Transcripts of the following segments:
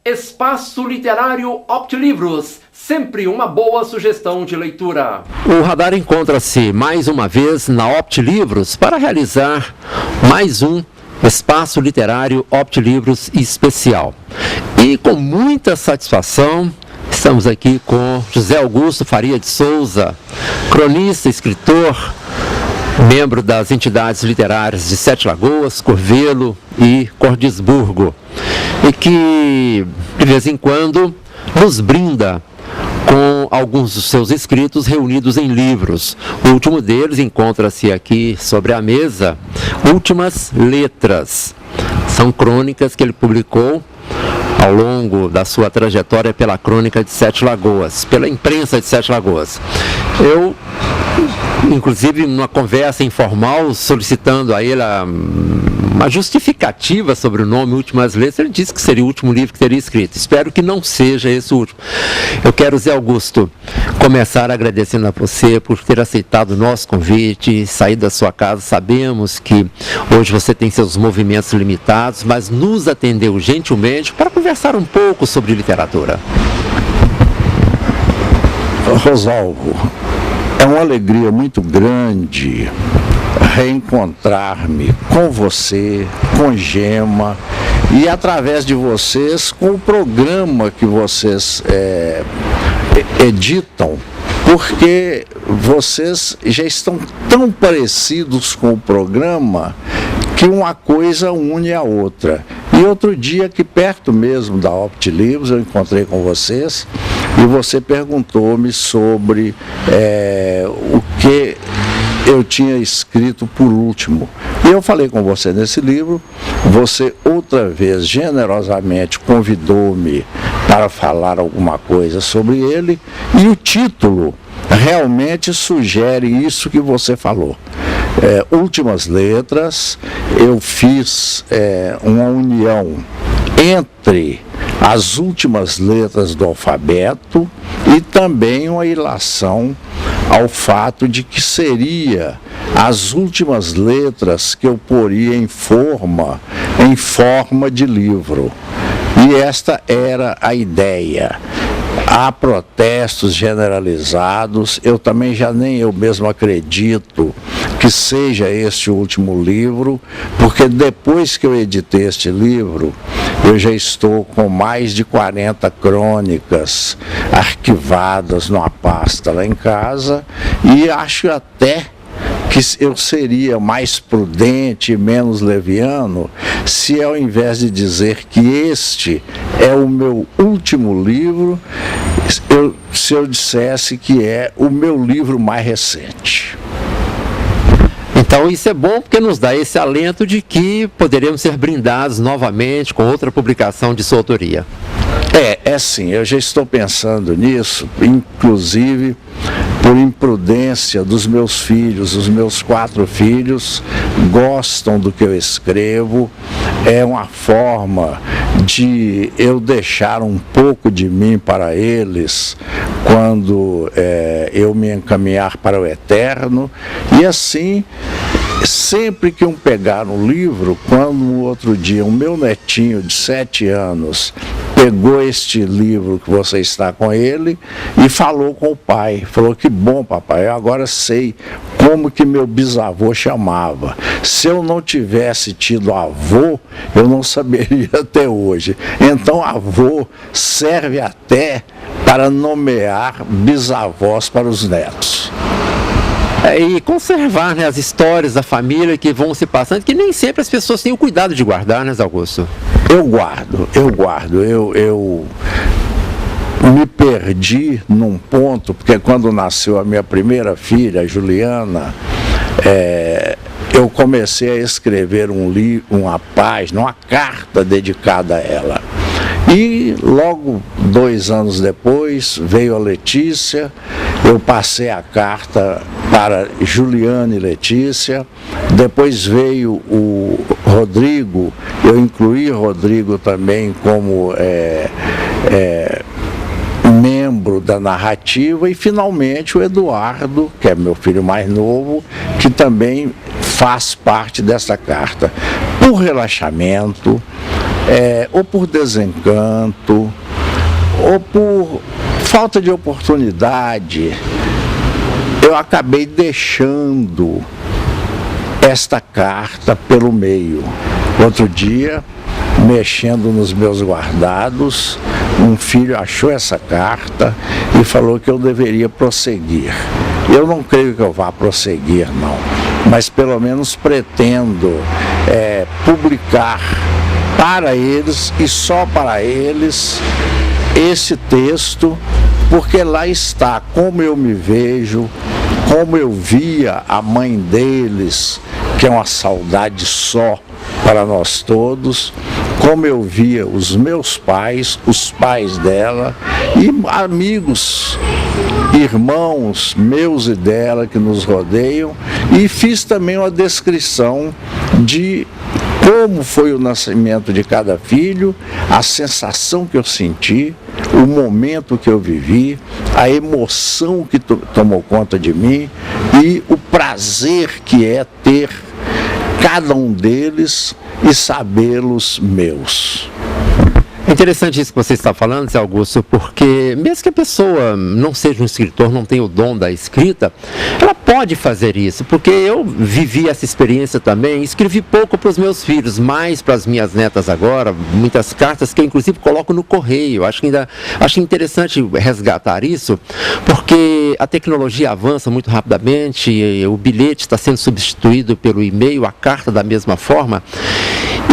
Espaço Literário Optilivros, sempre uma boa sugestão de leitura. O Radar encontra-se mais uma vez na Optilivros para realizar mais um Espaço Literário Optilivros especial. E com muita satisfação, estamos aqui com José Augusto Faria de Souza, cronista, escritor, membro das entidades literárias de Sete Lagoas, Curvelo e Cordisburgo, e que, de vez em quando, nos brinda com alguns dos seus escritos reunidos em livros. O último deles encontra-se aqui sobre a mesa, Últimas Letras. São crônicas que ele publicou ao longo da sua trajetória pela Crônica de Sete Lagoas, pela imprensa de Sete Lagoas. Eu, inclusive, numa conversa informal, solicitando a ele uma justificativa sobre o nome Últimas Letras, ele disse que seria o último livro que teria escrito. Espero que não seja esse o último. Eu quero, Zé Augusto, começar agradecendo a você por ter aceitado o nosso convite, sair da sua casa. Sabemos que hoje você tem seus movimentos limitados, mas nos atendeu gentilmente para conversar um pouco sobre literatura. Rosalvo, é uma alegria muito grande reencontrar-me com você, com Gema e, através de vocês, com o programa que vocês editam, porque vocês já estão tão parecidos com o programa que uma coisa une a outra. E outro dia, aqui perto mesmo da Optilivros, eu encontrei com vocês e você perguntou-me sobre o que eu tinha escrito por último. E eu falei com você nesse livro, você outra vez generosamente convidou-me para falar alguma coisa sobre ele, e o título realmente sugere isso que você falou. Últimas Letras, eu fiz uma união entre as últimas letras do alfabeto e também uma ilação ao fato de que seria as últimas letras que eu poria em forma de livro. E esta era a ideia. Há protestos generalizados, eu também já nem eu mesmo acredito que seja este o último livro, porque depois que eu editei este livro, eu já estou com mais de 40 crônicas arquivadas numa pasta lá em casa, e acho até que eu seria mais prudente e menos leviano se, ao invés de dizer que este é o meu último livro, se eu dissesse que é o meu livro mais recente. Então isso é bom, porque nos dá esse alento de que poderemos ser brindados novamente com outra publicação de sua autoria. É sim, eu já estou pensando nisso, inclusive por imprudência dos meus filhos. Os meus 4 filhos gostam do que eu escrevo, é uma forma de eu deixar um pouco de mim para eles quando eu me encaminhar para o eterno, e assim, sempre que pegar um livro, quando no outro dia o meu netinho de 7 anos pegou este livro que você está com ele e falou com o pai, falou: que bom, papai, eu agora sei como que meu bisavô chamava. Se eu não tivesse tido avô, eu não saberia até hoje. Então avô serve até para nomear bisavós para os netos. E conservar, né, as histórias da família que vão se passando, que nem sempre as pessoas têm o cuidado de guardar, né, Zé Augusto? Eu guardo. Eu me perdi num ponto, porque quando nasceu a minha primeira filha, a Juliana, eu comecei a escrever uma página, uma carta dedicada a ela. E logo 2 anos depois veio a Letícia, eu passei a carta para Juliana e Letícia, depois veio o Rodrigo, eu incluí Rodrigo também como membro da narrativa, e finalmente o Eduardo, que é meu filho mais novo, que também faz parte dessa carta. Por relaxamento, ou por desencanto, ou por falta de oportunidade, eu acabei deixando esta carta pelo meio. Outro dia, mexendo nos meus guardados, um filho achou essa carta e falou que eu deveria prosseguir. Eu não creio que eu vá prosseguir, não, mas pelo menos pretendo publicar para eles e só para eles esse texto, porque lá está como eu me vejo, como eu via a mãe deles, que é uma saudade só para nós todos, como eu via os meus pais, os pais dela e amigos, irmãos meus e dela que nos rodeiam, e fiz também uma descrição de como foi o nascimento de cada filho, a sensação que eu senti, o momento que eu vivi, a emoção que tomou conta de mim e o prazer que é ter cada um deles e sabê-los meus. É interessante isso que você está falando, Zé Augusto, porque mesmo que a pessoa não seja um escritor, não tenha o dom da escrita, ela pode fazer isso, porque eu vivi essa experiência também, escrevi pouco para os meus filhos, mais para as minhas netas agora, muitas cartas que eu inclusive coloco no correio. Acho interessante resgatar isso, porque a tecnologia avança muito rapidamente, o bilhete está sendo substituído pelo e-mail, a carta da mesma forma,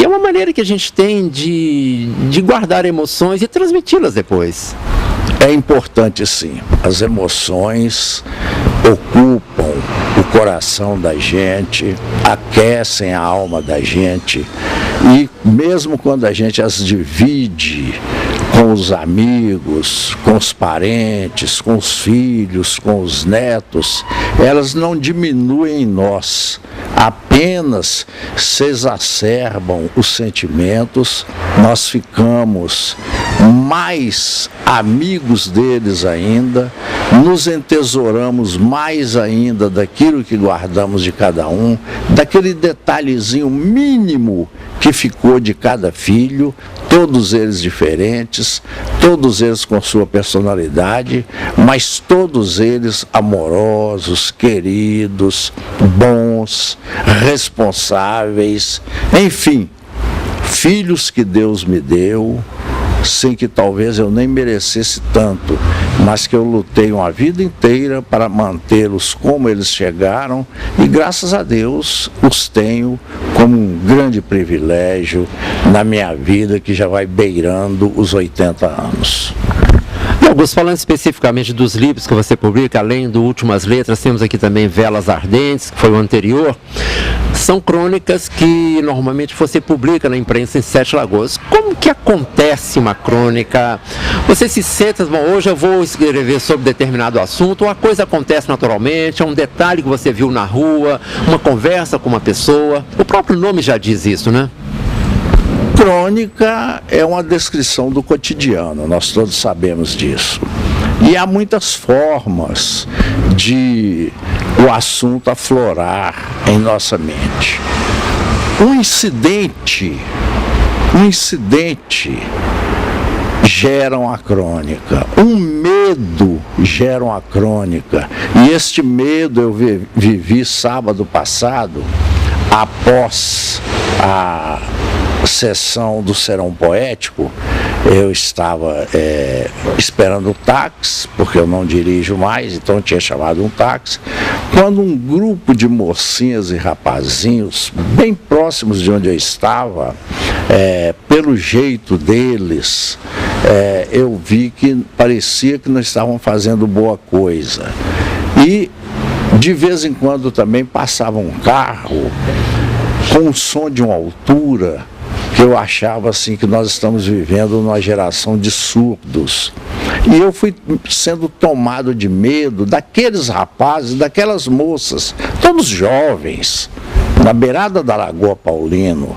e é uma maneira que a gente tem de guardar emoções e transmiti-las depois. É importante, sim. As emoções ocupam o coração da gente, aquecem a alma da gente, e mesmo quando a gente as divide com os amigos, com os parentes, com os filhos, com os netos, elas não diminuem em nós, apenas se exacerbam os sentimentos, nós ficamos mais amigos deles ainda, nos entesouramos mais ainda daquilo que guardamos de cada um, daquele detalhezinho mínimo que ficou de cada filho, todos eles diferentes, todos eles com sua personalidade, mas todos eles amorosos, queridos, bons, responsáveis, enfim, filhos que Deus me deu, sem que talvez eu nem merecesse tanto, mas que eu lutei uma vida inteira para mantê-los como eles chegaram, e graças a Deus os tenho como um grande privilégio na minha vida, que já vai beirando os 80 anos. Augusto, falando especificamente dos livros que você publica, além do Últimas Letras, temos aqui também Velas Ardentes, que foi o anterior. São crônicas que normalmente você publica na imprensa em Sete Lagoas. Como que acontece uma crônica? Você se senta, bom, hoje eu vou escrever sobre determinado assunto, ou a coisa acontece naturalmente, é um detalhe que você viu na rua, uma conversa com uma pessoa. O próprio nome já diz isso, né? Crônica é uma descrição do cotidiano, nós todos sabemos disso. E há muitas formas de o assunto aflorar em nossa mente. Um incidente gera uma crônica, um medo gera uma crônica. E este medo eu vivi sábado passado, após a sessão do Serão Poético. Eu estava esperando o táxi, porque eu não dirijo mais, então eu tinha chamado um táxi, quando um grupo de mocinhas e rapazinhos, bem próximos de onde eu estava, pelo jeito deles, eu vi que parecia que não estavam fazendo boa coisa. E de vez em quando também passava um carro com um som de uma altura que eu achava assim que nós estamos vivendo numa geração de surdos. E eu fui sendo tomado de medo daqueles rapazes, daquelas moças, todos jovens, na beirada da Lagoa Paulino.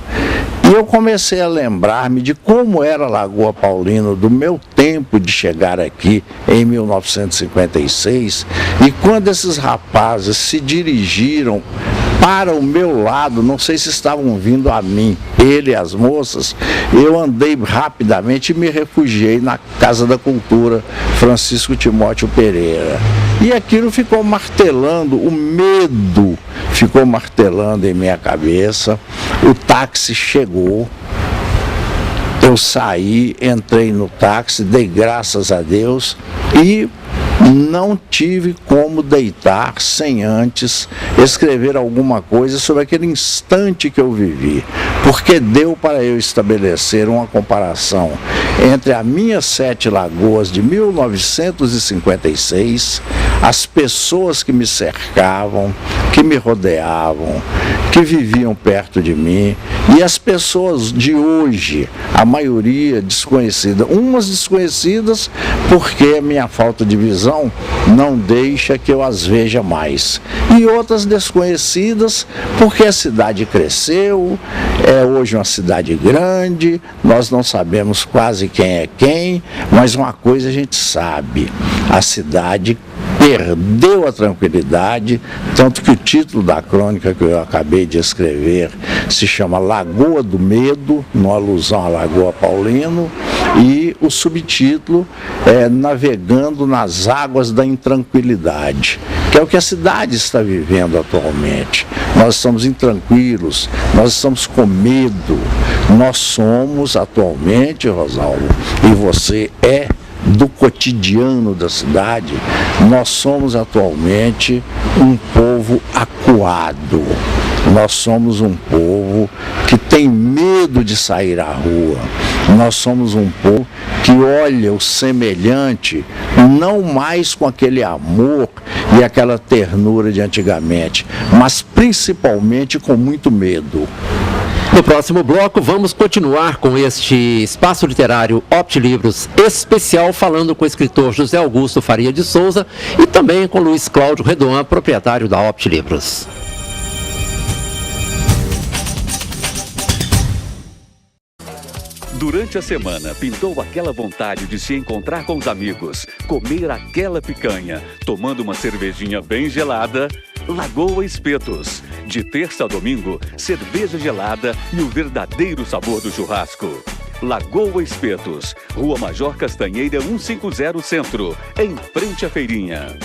E eu comecei a lembrar-me de como era a Lagoa Paulino do meu tempo de chegar aqui em 1956, e quando esses rapazes se dirigiram para o meu lado, não sei se estavam vindo a mim, ele e as moças, eu andei rapidamente e me refugiei na Casa da Cultura Francisco Timóteo Pereira. E aquilo ficou martelando, o medo ficou martelando em minha cabeça. O táxi chegou, eu saí, entrei no táxi, dei graças a Deus e não tive como deitar sem antes escrever alguma coisa sobre aquele instante que eu vivi, porque deu para eu estabelecer uma comparação entre a minha Sete Lagoas de 1956, as pessoas que me cercavam, que me rodeavam, que viviam perto de mim, e as pessoas de hoje, a maioria desconhecida, umas desconhecidas porque a minha falta de visão não deixa que eu as veja mais, e outras desconhecidas porque a cidade cresceu, é hoje uma cidade grande, nós não sabemos quase quem é quem, mas uma coisa a gente sabe, a cidade perdeu a tranquilidade, tanto que o título da crônica que eu acabei de escrever se chama Lagoa do Medo, numa alusão à Lagoa Paulino, e o subtítulo é Navegando nas Águas da Intranquilidade, que é o que a cidade está vivendo atualmente. Nós estamos intranquilos, nós estamos com medo, nós somos atualmente, Rosalvo, e você é do cotidiano da cidade, nós somos atualmente um povo acuado. Nós somos um povo que tem medo de sair à rua. Nós somos um povo que olha o semelhante não mais com aquele amor e aquela ternura de antigamente, mas principalmente com muito medo. No próximo bloco, vamos continuar com este espaço literário Optilivros especial, falando com o escritor José Augusto Faria de Souza e também com Luiz Cláudio Redon, proprietário da Optilivros. Durante a semana, pintou aquela vontade de se encontrar com os amigos, comer aquela picanha, tomando uma cervejinha bem gelada? Lagoa Espetos. De terça a domingo, cerveja gelada e o verdadeiro sabor do churrasco. Lagoa Espetos, Rua Major Castanheira 150 Centro, em frente à feirinha.